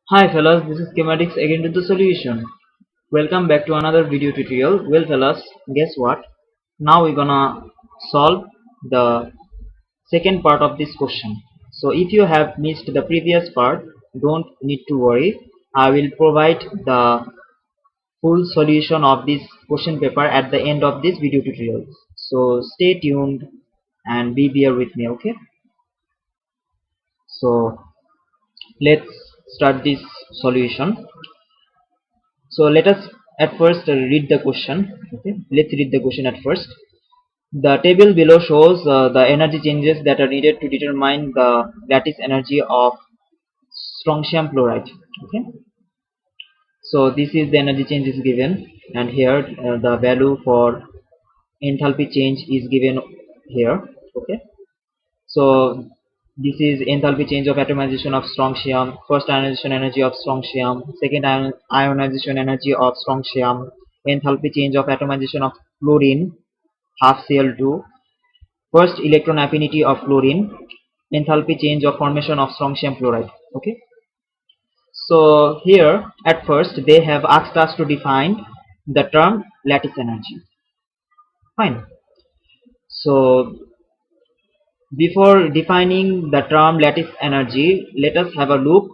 Hi fellas, this is Chemaddcts again to the solution. Welcome back to another video tutorial. Well fellas, guess what? Now we're gonna solve the second part of this question. So if you have missed the previous part, don't need to worry. I will provide the full solution of this question paper at the end of this video tutorial. So stay tuned and be there with me, okay? So let's start this solution. So let us at first read the question. Okay, let's read the question at first. The table below shows the energy changes that are needed to determine the lattice energy of strontium fluoride. Okay, so this is the energy change is given, and here the value for enthalpy change is given here. Okay, so this is enthalpy change of atomization of strontium, first ionization energy of strontium, second ionization energy of strontium, enthalpy change of atomization of fluorine, half Cl2, first electron affinity of fluorine, enthalpy change of formation of strontium fluoride. Okay. So here at first they have asked us to define the term lattice energy. Fine. So before defining the term lattice energy, let us have a look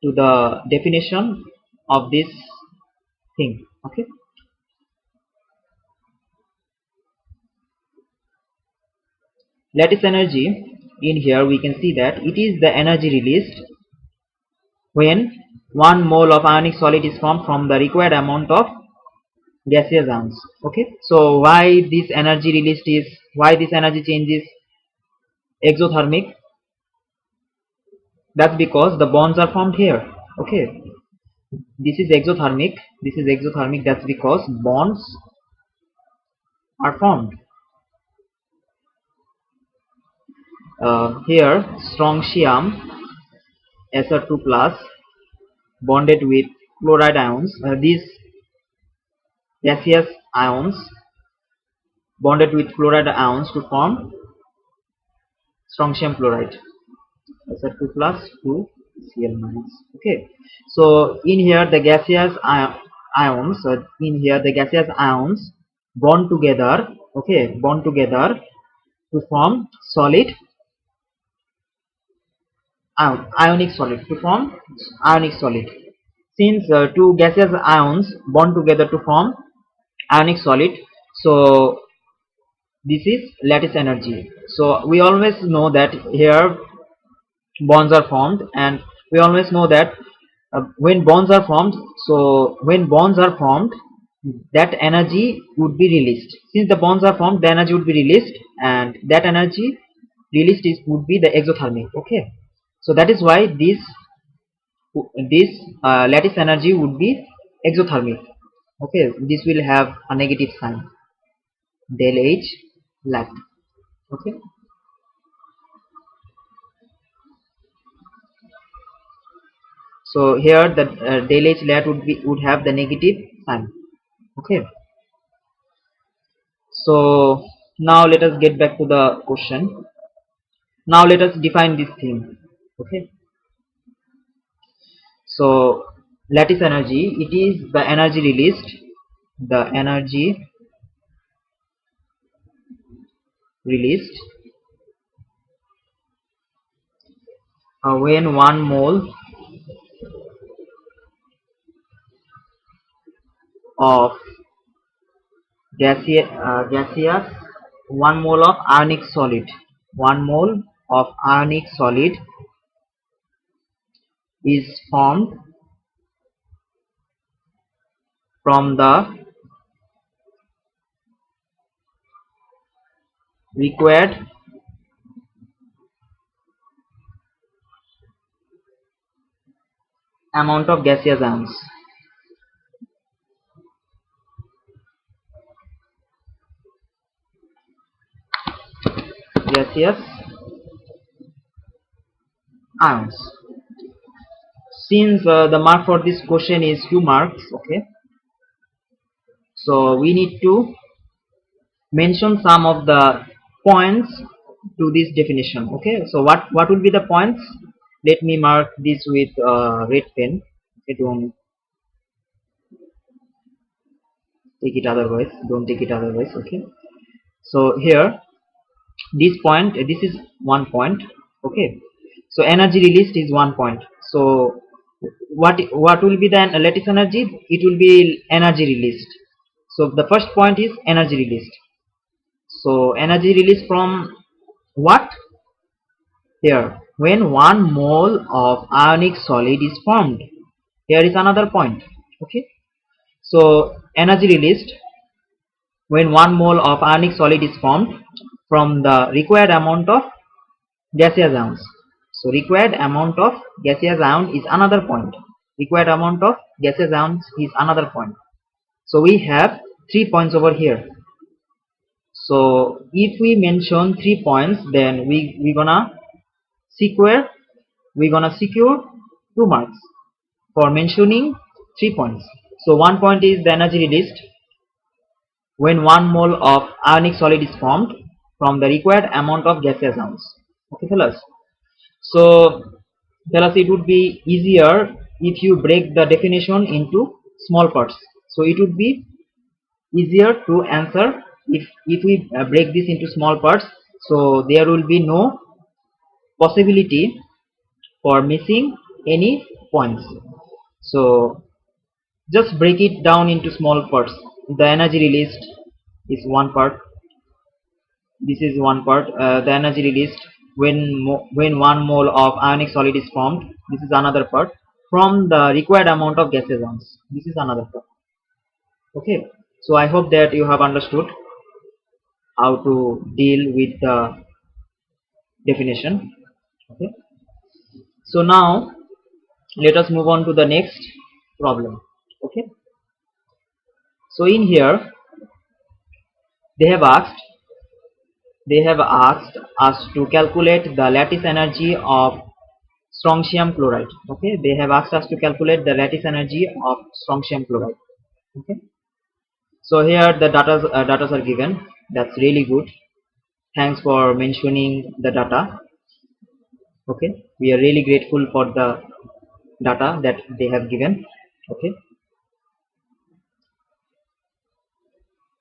to the definition of this thing. Okay, lattice energy, in here we can see that it is the energy released when 1 mole of ionic solid is formed from the required amount of gaseous ions. Okay, so why this energy change is exothermic? That's because the bonds are formed here. Okay, this is exothermic, that's because bonds are formed. Here strontium SR2 plus bonded with chloride ions, these gaseous ions bonded with chloride ions to form strontium fluoride, SR2 plus 2 Cl minus. Okay, so in here the gaseous ions in here the gaseous ions bond together. Okay, bond together to form solid ionic solid, to form ionic solid. Since two gaseous ions bond together to form ionic solid, so this is lattice energy. So we always know that here bonds are formed, and we always know that when bonds are formed, so when bonds are formed, that energy would be released. Since the bonds are formed, the energy would be released, and that energy released is would be the exothermic. Okay, so that is why this lattice energy would be exothermic. Okay, this will have a negative sign, del H lat. Okay, so here the del H lat would have the negative sign. Okay, so now let us get back to the question. Now let us define this thing. Okay, so lattice energy, it is the energy released when 1 mole of gaseous 1 mole of ionic solid, 1 mole of ionic solid is formed from the required amount of gaseous ions. Gaseous ions. Since the mark for this question is 2 marks, okay, so we need to mention some of the points to this definition. Okay, so what will be the points? let me mark this with red pen. Okay, don't take it otherwise. Don't take it otherwise. Okay. So here, this point, this is 1 point. Okay. So energy released is 1 point. So what will be the lattice energy? It will be energy released. So the first point is energy released. So energy released from what? Here, when 1 mole of ionic solid is formed. Here is another point. Okay. So energy released when 1 mole of ionic solid is formed from the required amount of gaseous ions. So required amount of gaseous ion is another point. Required amount of gaseous ions is another point. So we have 3 points over here. So if we mention 3 points, then we gonna secure 2 marks for mentioning 3 points. So 1 point is the energy released when 1 mole of ionic solid is formed from the required amount of gaseous ions. Okay, fellas. So fellas, it would be easier if you break the definition into small parts. So it would be easier to answer if we break this into small parts. So there will be no possibility for missing any points. So just break it down into small parts. The energy released is one part. This is one part. The energy released when 1 mole of ionic solid is formed. This is another part. From the required amount of gaseous ions. This is another part. Okay. So I hope that you have understood how to deal with the definition. Okay. So now let us move on to the next problem. Okay. So in here they have asked us to calculate the lattice energy of strontium chloride. Okay, they have asked us to calculate the lattice energy of strontium chloride. Okay, so here the data are given. That's really good. Thanks for mentioning the data. Okay, we are really grateful for the data that they have given. Okay,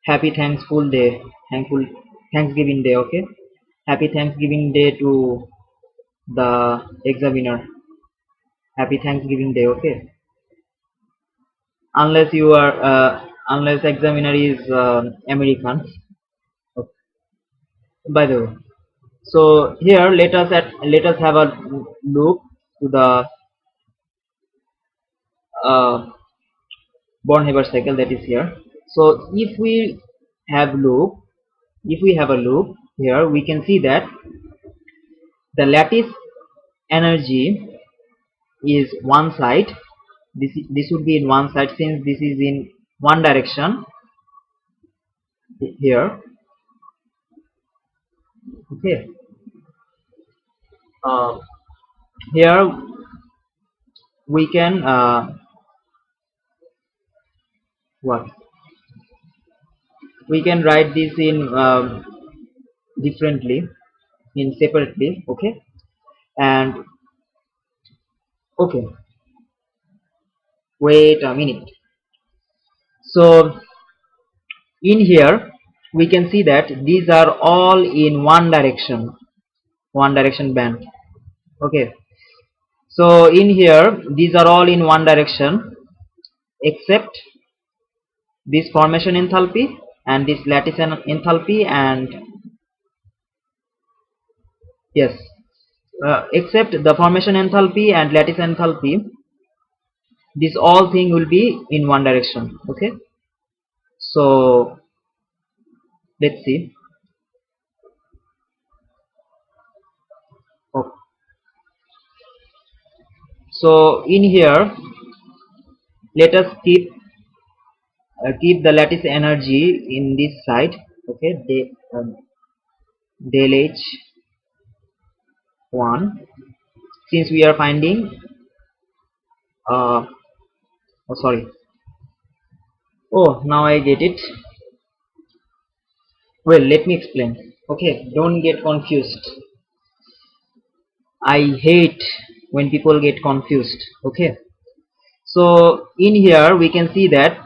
happy thankful day, thankful Thanksgiving day. Okay, happy Thanksgiving day to the examiner. Happy Thanksgiving day. Okay, unless examiner is American. Okay. By the way, so here let us have a look to the uh, Born-Haber cycle that is here. So if we have a loop here, we can see that the lattice energy is one side. This would be in one side since this is in one direction here. Okay. Uh, Here we can what we can write this in differently, in separately. Okay, and okay, wait a minute. So in here we can see that these are all in one direction band. Okay, so in here these are all in one direction except this formation enthalpy and this lattice enthalpy, and yes, except the formation enthalpy and lattice enthalpy, this all thing will be in one direction. Okay, so let's see. Oh, so in here let us keep the lattice energy in this side. Okay, del h1, since we are finding oh sorry, oh now I get it. Well, let me explain. Okay, don't get confused. I hate when people get confused. Okay, so in here we can see that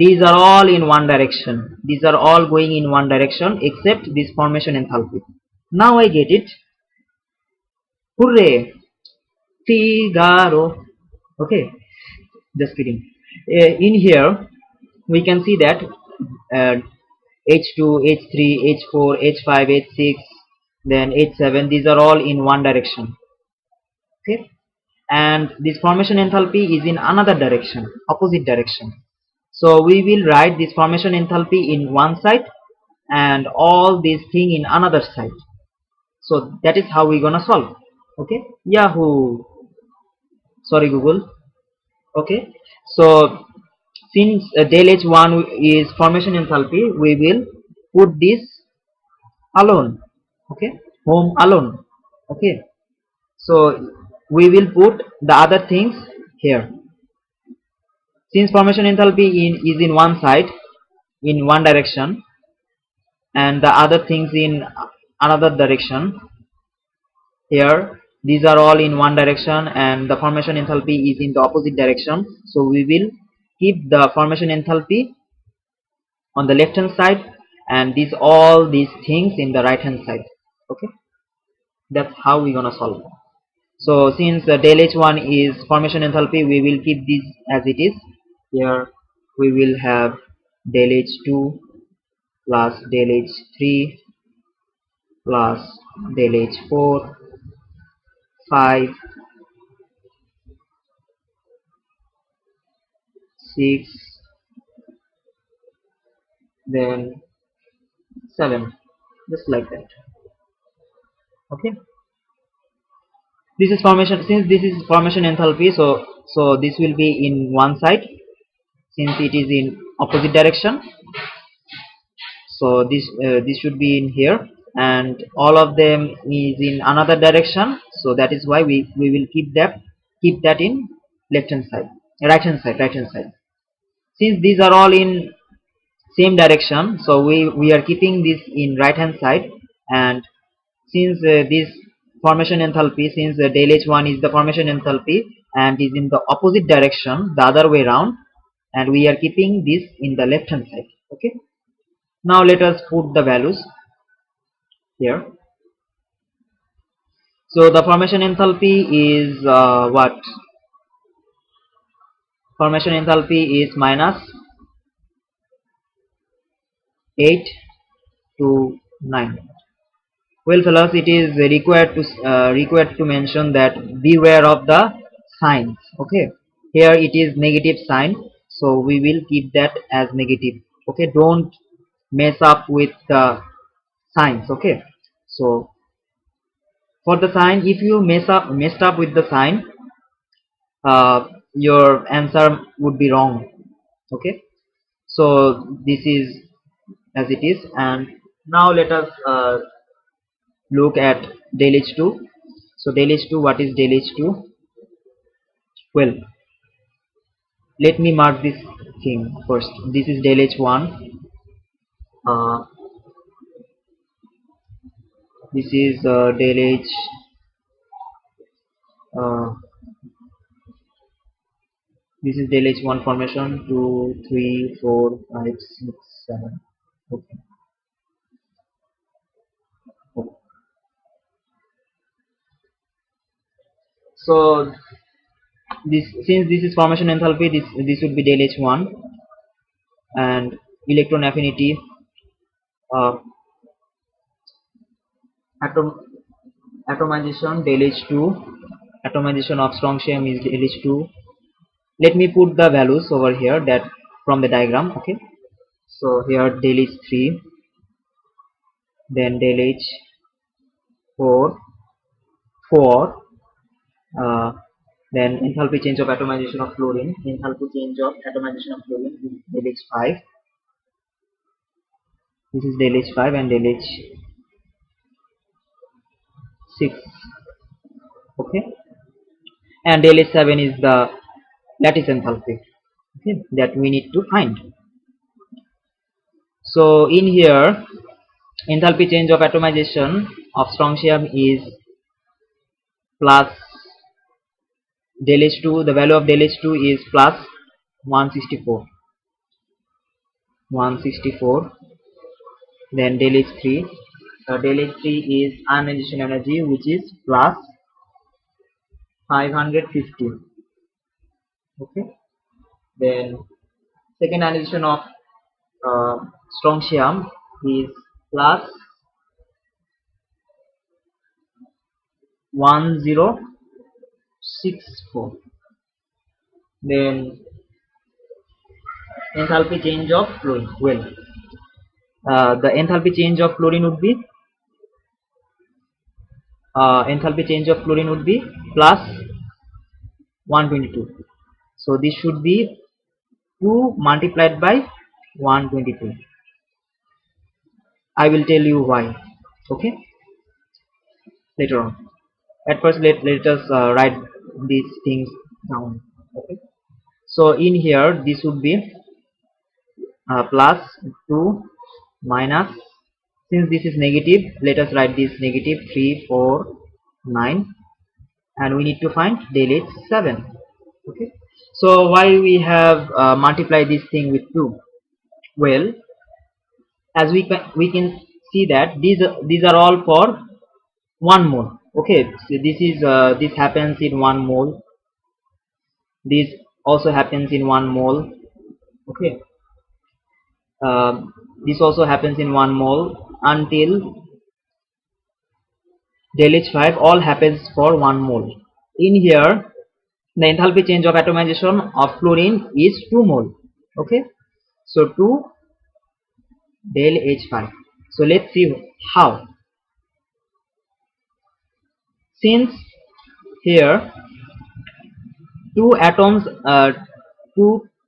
these are all in one direction. These are all going in one direction except this formation enthalpy. Now I get it. Hooray! Figaro. Okay, just kidding. In here we can see that uh, H2, H3, H4, H5, H6, then H7, these are all in one direction. Okay, and this formation enthalpy is in another direction, opposite direction. So we will write this formation enthalpy in one side and all these thing in another side. So that is how we're gonna solve. Okay, Yahoo! Sorry Google. Okay, so since del H1 is formation enthalpy, we will put this alone. Okay, home alone. Okay, so we will put the other things here. Since formation enthalpy is in one side, in one direction, and the other things in another direction, here these are all in one direction and the formation enthalpy is in the opposite direction, so we will keep the formation enthalpy on the left hand side and all these things in the right hand side. Okay, that's how we're gonna solve. So since del H1 is formation enthalpy, we will keep this as it is. Here we will have del H2 plus del H3 plus del H4, 5, 6, then 7, just like that. Okay, this is formation. Since this is formation enthalpy, so this will be in one side since it is in opposite direction. So this should be in here and all of them is in another direction, so that is why we will keep that in left hand side, right hand side. Since these are all in same direction, so we are keeping this in right hand side. And since this formation enthalpy, since del H1 is the formation enthalpy and is in the opposite direction, the other way around, and we are keeping this in the left hand side. Okay, now let us put the values here. So the formation enthalpy is what? Formation enthalpy is minus 8 to 9. Well fellas, it is required to mention that beware of the signs. Okay, here it is negative sign, so we will keep that as negative. Okay, don't mess up with the signs. Okay, so for the sign, if you messed up with the sign, your answer would be wrong. Okay, so this is as it is. And now let us look at del H2. So del H2, what is del H2? Well, let me mark this thing first. This is del H1. This is del H. Uh, this is del H1 formation 2, 3, 4, 5, 6, 7. Okay. So this, since this is formation enthalpy, this would be del H1, and electron affinity, uh, atomization del H2, atomization of strontium is del H2. Let me put the values over here that from the diagram. Okay, so here del H3, then del H4, 4, uh, then enthalpy change of atomization of fluorine, enthalpy change of atomization of fluorine is del H5. This is del H5 and del H6. Okay, and del H7 is the lattice enthalpy, okay, that we need to find. So in here, enthalpy change of atomization of strontium is plus del H2, the value of del H2 is plus 164. 164. Then del H3. Del H3 is ionization energy, which is plus 550. Okay. Then second ionization of strontium is plus 1064. Then enthalpy change of fluorine. Well, the enthalpy change of fluorine would be plus 122. So this should be 2 multiplied by 122. I will tell you why. Okay, later on. At first, let us write these things down. Okay. So in here, this would be plus 2 minus. Since this is negative, let us write this negative 3, 4, 9, and we need to find del H 7. Okay. So why we have multiplied this thing with 2? Well, as we can see that these are all for 1 mole. Okay, so this happens in 1 mole. This also happens in 1 mole. Okay, this also happens in 1 mole until del H5. All happens for 1 mole. In here, the enthalpy change of atomization of fluorine is 2 mole. Okay, so 2 del H5. So let's see how. Since here two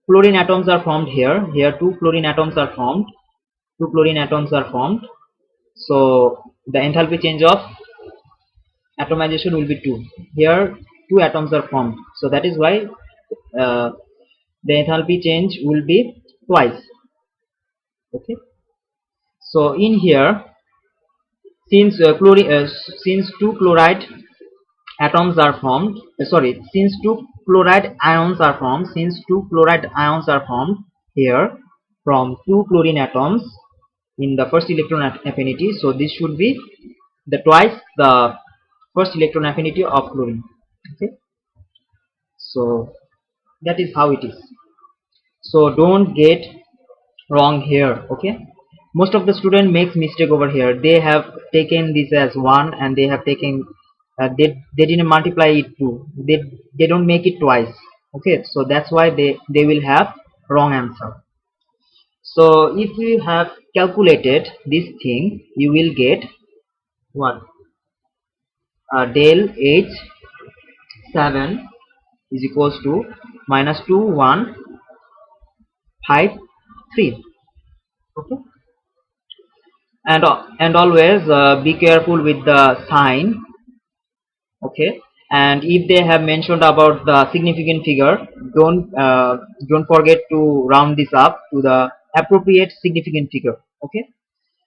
fluorine atoms are formed here two fluorine atoms are formed. So the enthalpy change of atomization will be 2. Here 2 atoms are formed, so that is why uh, the enthalpy change will be twice. Okay, so in here, since since two chloride atoms are formed, since two chloride ions are formed, here from 2 chlorine atoms in the first electron affinity, so this should be the twice the first electron affinity of chlorine. Okay, so that is how it is. So don't get wrong here. Okay, most of the student makes mistake over here. They have taken this as 1 and they have taken they didn't multiply it 2. They don't make it twice. Okay, so that's why they will have wrong answer. So if you have calculated this thing, you will get what? Del H7 is equals to minus 2153. Okay, and always be careful with the sign. Okay, and if they have mentioned about the significant figure, don't forget to round this up to the appropriate significant figure. Okay,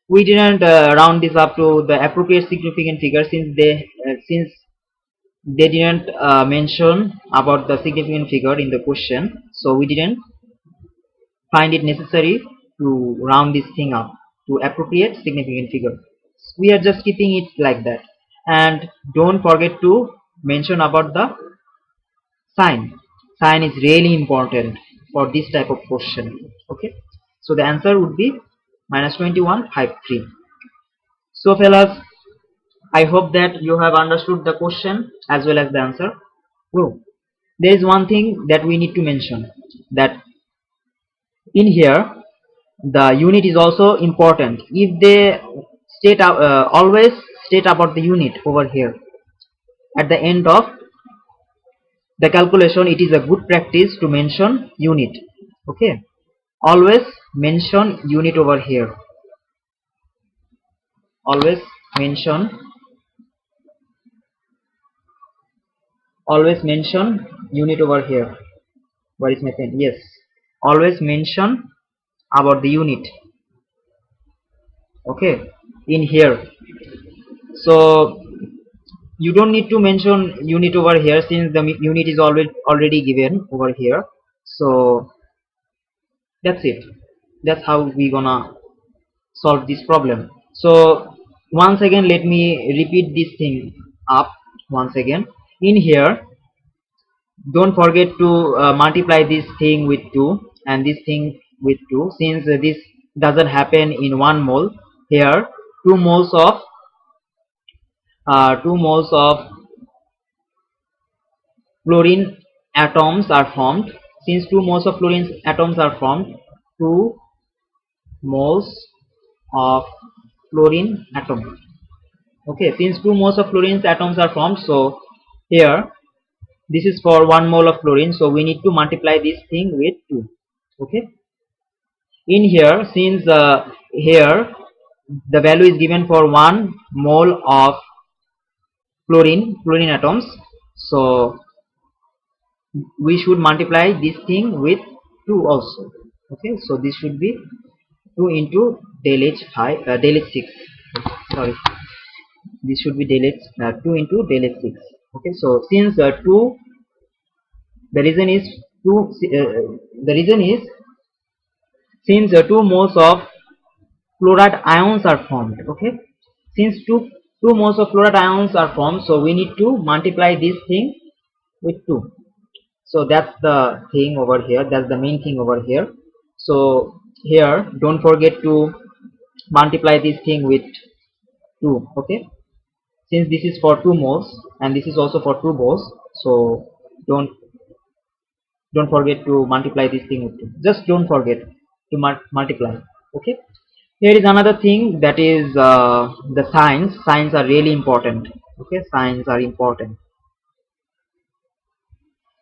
we didn't round this up to the appropriate significant figure since they didn't mention about the significant figure in the question, so we didn't find it necessary to round this thing up to appropriate significant figure. We are just keeping it like that. And don't forget to mention about the sign. Sign is really important for this type of question. Okay, so the answer would be minus 2153. So fellas, I hope that you have understood the question as well as the answer. Oh, there is one thing that we need to mention, that in here the unit is also important. If they always state about the unit over here at the end of the calculation, it is a good practice to mention unit. Okay, always mention unit over here. Always mention unit over here. Where is my pen? Yes, always mention about the unit. Okay, in here. So you don't need to mention unit over here since the unit is already given over here. So that's it. That's how we gonna solve this problem. So once again let me repeat this thing up once again. In here, don't forget to multiply this thing with 2 and this thing with 2, since this doesn't happen in 1 mole. Here 2 moles of 2 moles of fluorine atoms are formed. Since 2 moles of fluorine atoms are formed, 2 moles of fluorine atom. Okay, since 2 moles of fluorine atoms are formed, so here this is for 1 mole of fluorine, so we need to multiply this thing with 2. Okay, in here, since here the value is given for 1 mole of fluorine atoms, so we should multiply this thing with 2 also. Okay, so this should be 2 into del h 5 del h 6. Sorry, this should be del h 2 into del h 6. Okay, so since 2, the reason is 2 the reason is since 2 moles of fluoride ions are formed. Okay, since two moles of fluoride ions are formed, so we need to multiply this thing with 2. So that's the thing over here, that's the main thing over here. So here don't forget to multiply this thing with 2. Okay, since this is for 2 moles and this is also for 2 moles, so don't forget to multiply this thing with 2. Just don't forget to multiply. Okay, here is another thing, that is the signs are really important. Okay, signs are important.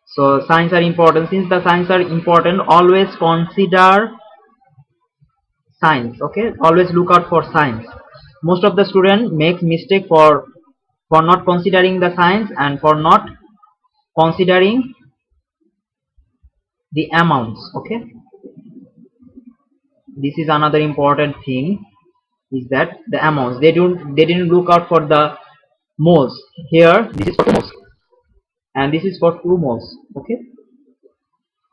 So signs are important. Since the signs are important, always consider signs. Okay, always look out for signs. Most of the student makes mistake for not considering the signs and for not considering the amounts. Okay, this is another important thing, is that the amounts, they didn't look out for the moles. Here this is for 2 moles and this is for 2 moles. Okay,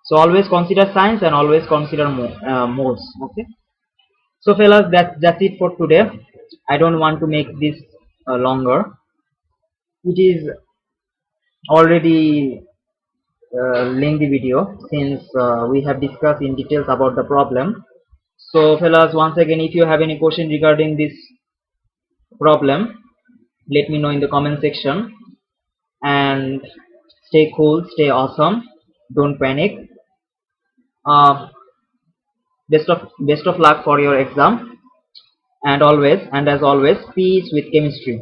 so always consider signs and always consider moles. Okay, so fellas, that's it for today. I don't want to make this longer. It is already lengthy video, since we have discussed in details about the problem. So fellas, once again, if you have any question regarding this problem, let me know in the comment section. And stay cool, stay awesome, don't panic. uh, best of luck for your exam, and as always, peace with chemistry.